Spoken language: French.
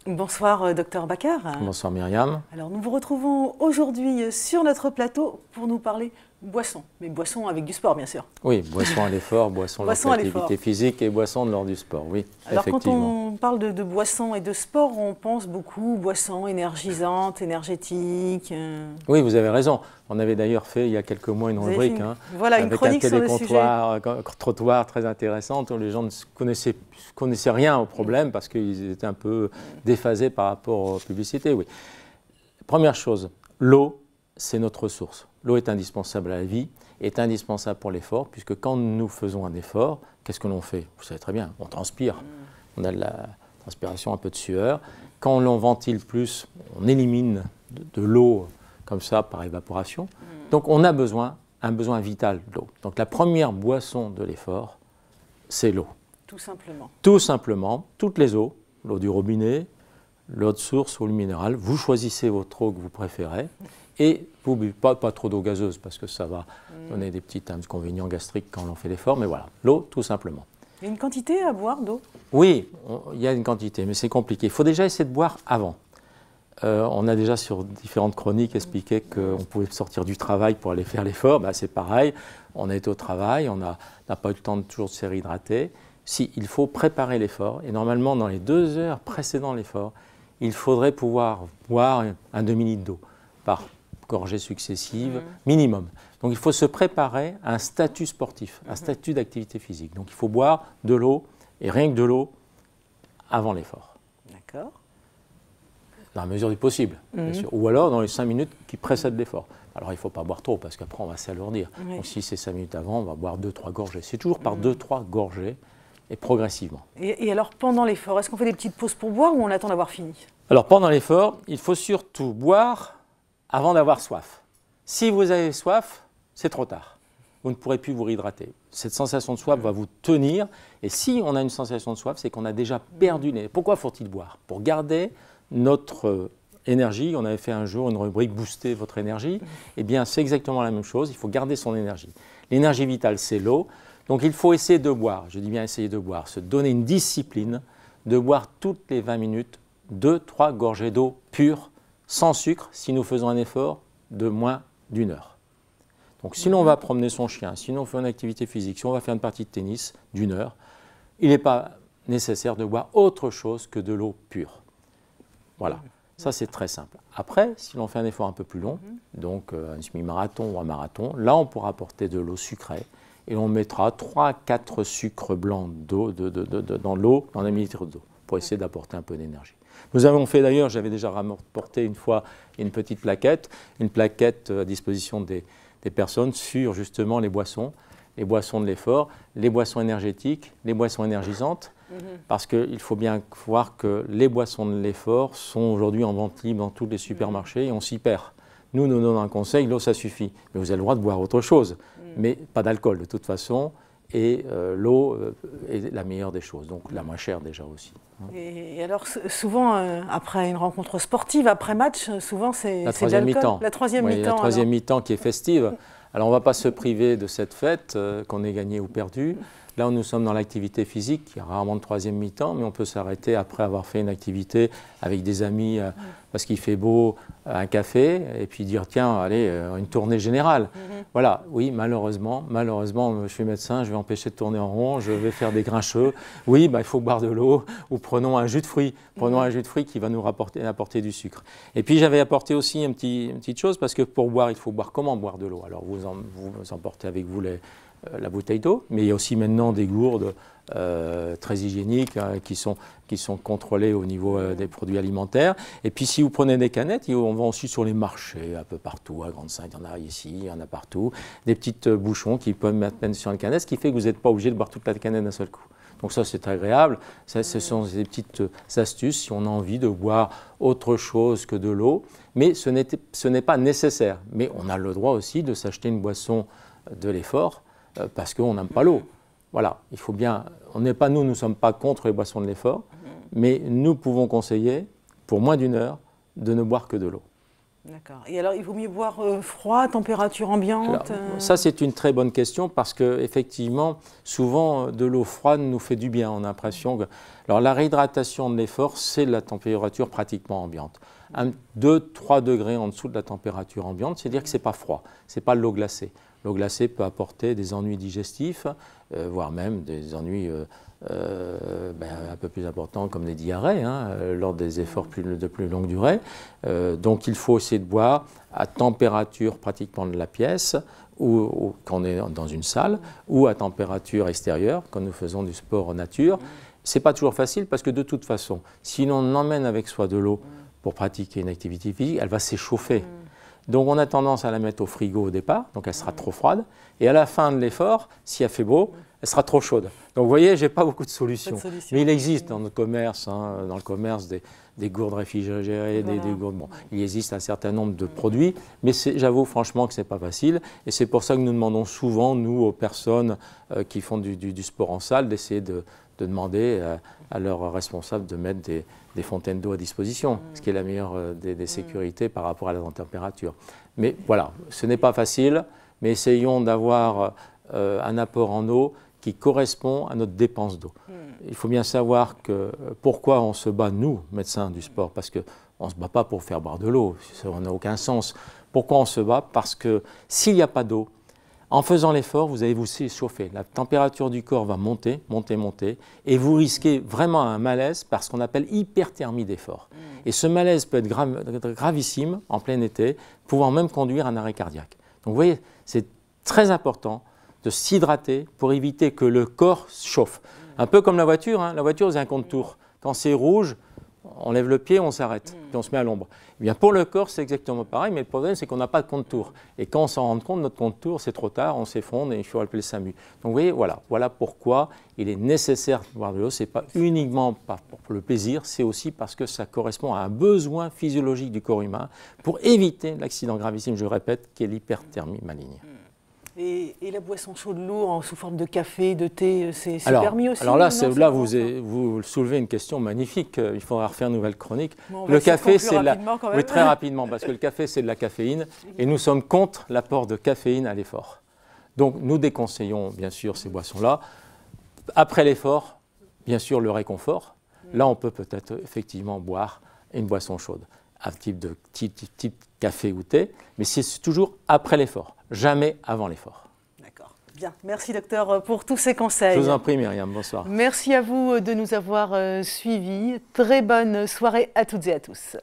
Bonsoir, docteur Baccar. Bonsoir Myriam. Alors nous vous retrouvons aujourd'hui sur notre plateau pour nous parler boisson, mais boisson avec du sport bien sûr. Oui, boisson à l'effort, boisson lors de l'activité physique et boisson lors du sport, oui, alors, effectivement. Quand on parle de boisson et de sport, on pense beaucoup boisson énergisante, énergétique. Oui, vous avez raison. On avait d'ailleurs fait il y a quelques mois une rubrique voilà, une chronique avec un sur le sujet. trottoir très intéressante où les gens ne connaissaient rien au problème parce qu'ils étaient un peu déphasés par rapport aux publicités. Oui. Première chose, l'eau, c'est notre ressource. L'eau est indispensable à la vie, est indispensable pour l'effort, puisque quand nous faisons un effort, qu'est-ce que l'on fait? Vous savez très bien, on transpire. On a de la transpiration, un peu de sueur. Quand l'on ventile plus, on élimine de l'eau comme ça par évaporation. Donc on a un besoin vital d'eau. Donc la première boisson de l'effort, c'est l'eau. Tout simplement. Tout simplement, toutes les eaux, l'eau du robinet, l'eau de source ou le minéral, vous choisissez votre eau que vous préférez. Et vous ne buvez pas trop d'eau gazeuse parce que ça va donner des petits inconvénients gastriques quand on fait l'effort. Mais voilà, l'eau tout simplement. Il y a une quantité à boire d'eau? Oui, il y a une quantité, mais c'est compliqué. Il faut déjà essayer de boire avant. On a déjà sur différentes chroniques expliqué qu'on pouvait sortir du travail pour aller faire l'effort. Ben, c'est pareil, on a été au travail, on n'a pas eu le temps toujours de se réhydrater. Si, il faut préparer l'effort. Et normalement, dans les 2 heures précédant l'effort, il faudrait pouvoir boire un demi-litre d'eau par gorgées successives, minimum. Donc il faut se préparer à un statut sportif, un statut d'activité physique. Donc il faut boire de l'eau, et rien que de l'eau, avant l'effort. D'accord. Dans la mesure du possible, bien sûr. Ou alors dans les 5 minutes qui précèdent l'effort. Alors il ne faut pas boire trop, parce qu'après on va s'alourdir. Oui. Donc si c'est 5 minutes avant, on va boire 2-3 gorgées. C'est toujours par 2-3 gorgées, et progressivement. Et alors pendant l'effort, est-ce qu'on fait des petites pauses pour boire ou on attend d'avoir fini? Alors pendant l'effort, il faut surtout boire avant d'avoir soif. Si vous avez soif, c'est trop tard. Vous ne pourrez plus vous réhydrater. Cette sensation de soif va vous tenir. Et si on a une sensation de soif, c'est qu'on a déjà perdu l'énergie. Pourquoi faut-il boire? Pour garder notre énergie. On avait fait un jour une rubrique « Booster votre énergie ». Eh bien, c'est exactement la même chose. Il faut garder son énergie. L'énergie vitale, c'est l'eau. Donc, il faut essayer de boire. Je dis bien essayer de boire. Se donner une discipline de boire toutes les 20 minutes 2-3 gorgées d'eau pure, sans sucre, si nous faisons un effort de moins d'1 heure. Donc si l'on va promener son chien, si l'on fait une activité physique, si on va faire une partie de tennis d'1 heure, il n'est pas nécessaire de boire autre chose que de l'eau pure. Voilà, ça c'est très simple. Après, si l'on fait un effort un peu plus long, donc un semi-marathon ou un marathon, là on pourra apporter de l'eau sucrée et on mettra 3-4 sucres blancs d'eau dans l'eau, dans 1 litre d'eau, pour essayer d'apporter un peu d'énergie. Nous avons fait d'ailleurs, j'avais déjà rapporté une fois une petite plaquette à disposition des personnes sur justement les boissons de l'effort, les boissons énergétiques, les boissons énergisantes, parce qu'il faut bien voir que les boissons de l'effort sont aujourd'hui en vente libre dans tous les supermarchés et on s'y perd. Nous donnons un conseil, l'eau ça suffit, mais vous avez le droit de boire autre chose, mais pas d'alcool de toute façon. Et l'eau est la meilleure des choses, donc la moins chère déjà aussi. Et alors souvent, après une rencontre sportive, après match, souvent c'est la troisième mi-temps. La troisième mi-temps. mi-temps. La troisième mi-temps qui est festive. Alors on ne va pas se priver de cette fête, qu'on ait gagné ou perdu. Là, nous sommes dans l'activité physique, il y a rarement de troisième mi-temps, mais on peut s'arrêter après avoir fait une activité avec des amis, parce qu'il fait beau, un café, et puis dire, tiens, allez, une tournée générale. Voilà, oui, malheureusement, je suis médecin, je vais empêcher de tourner en rond, je vais faire des grincheux. Oui, bah, il faut boire de l'eau, ou prenons un jus de fruits. Prenons un jus de fruits qui va nous apporter du sucre. Et puis, j'avais apporté aussi une petite chose, parce que pour boire, il faut boire comment boire de l'eau. Alors, vous emportez avec vous la bouteille d'eau, mais il y a aussi maintenant des gourdes très hygiéniques qui sont contrôlées au niveau des produits alimentaires. Et puis si vous prenez des canettes, on vend aussi sur les marchés un peu partout, à Grande-Synthe, il y en a ici, il y en a partout, des petits bouchons qui peuvent mettre sur une canette, ce qui fait que vous n'êtes pas obligé de boire toute la canette d'un seul coup. Donc ça c'est agréable, ce sont des petites astuces si on a envie de boire autre chose que de l'eau, mais ce n'est pas nécessaire. Mais on a le droit aussi de s'acheter une boisson de l'effort, parce qu'on n'aime pas l'eau. Voilà, il faut bien, nous ne sommes pas contre les boissons de l'effort, mais nous pouvons conseiller, pour moins d'1 heure, de ne boire que de l'eau. D'accord. Et alors, il vaut mieux boire froid, température ambiante? Alors, ça, c'est une très bonne question parce qu'effectivement, souvent, de l'eau froide nous fait du bien. On a l'impression que... Alors, la réhydratation de l'effort, c'est la température pratiquement ambiante. 2-3 degrés en dessous de la température ambiante, c'est-à-dire que ce n'est pas froid, ce n'est pas l'eau glacée. L'eau glacée peut apporter des ennuis digestifs, voire même des ennuis un peu plus importants comme des diarrhées lors des efforts de plus longue durée. Donc il faut essayer de boire à température pratiquement de la pièce, ou quand on est dans une salle, ou à température extérieure, quand nous faisons du sport en nature. Ce n'est pas toujours facile parce que de toute façon, si l'on emmène avec soi de l'eau pour pratiquer une activité physique, elle va s'échauffer. Donc on a tendance à la mettre au frigo au départ, donc elle sera trop froide. Et à la fin de l'effort, si elle fait beau, elle sera trop chaude. Donc vous voyez, je n'ai pas beaucoup de solutions. Mais il existe dans notre commerce, dans le commerce des gourdes réfrigérées, des gourdes. Bon, il existe un certain nombre de produits, mais j'avoue franchement que ce n'est pas facile. Et c'est pour ça que nous demandons souvent, nous, aux personnes qui font du sport en salle, d'essayer de demander à leurs responsables de mettre des fontaines d'eau à disposition, ce qui est la meilleure des sécurités par rapport à la température. Mais voilà, ce n'est pas facile, mais essayons d'avoir un apport en eau qui correspond à notre dépense d'eau. Il faut bien savoir que pourquoi on se bat, nous, médecins du sport, parce qu'on ne se bat pas pour faire boire de l'eau, ça n'a aucun sens. Pourquoi on se bat? Parce que s'il n'y a pas d'eau, en faisant l'effort, vous allez vous chauffer. La température du corps va monter, monter, monter, et vous risquez vraiment un malaise par ce qu'on appelle hyperthermie d'effort. Et ce malaise peut être gravissime en plein été, pouvant même conduire à un arrêt cardiaque. Donc vous voyez, c'est très important de s'hydrater pour éviter que le corps chauffe. Un peu comme la voiture, la voiture c'est un compte-tours. Quand c'est rouge, on lève le pied, on s'arrête, puis on se met à l'ombre. Eh bien, pour le corps, c'est exactement pareil, mais le problème, c'est qu'on n'a pas de compte-tours. Et quand on s'en rend compte, notre compte-tours, c'est trop tard, on s'effondre et il faut appeler le SAMU. Donc, vous voyez, voilà pourquoi il est nécessaire de boire de l'eau. Ce n'est pas uniquement pour le plaisir, c'est aussi parce que ça correspond à un besoin physiologique du corps humain pour éviter l'accident gravissime, je le répète, qui est l'hyperthermie maligne. Et la boisson chaude, l'eau sous forme de café, de thé, c'est permis aussi? Alors là, vous soulevez une question magnifique. Il faudra refaire une nouvelle chronique. Bon, le café, c'est oui, très rapidement, parce que le café, c'est de la caféine, et nous sommes contre l'apport de caféine à l'effort. Donc, nous déconseillons bien sûr ces boissons-là. Après l'effort, bien sûr, le réconfort. Là, on peut peut-être effectivement boire une boisson chaude, un type café ou thé, mais c'est toujours après l'effort, jamais avant l'effort. D'accord. Bien. Merci docteur pour tous ces conseils. Je vous en prie Myriam, bonsoir. Merci à vous de nous avoir suivis. Très bonne soirée à toutes et à tous.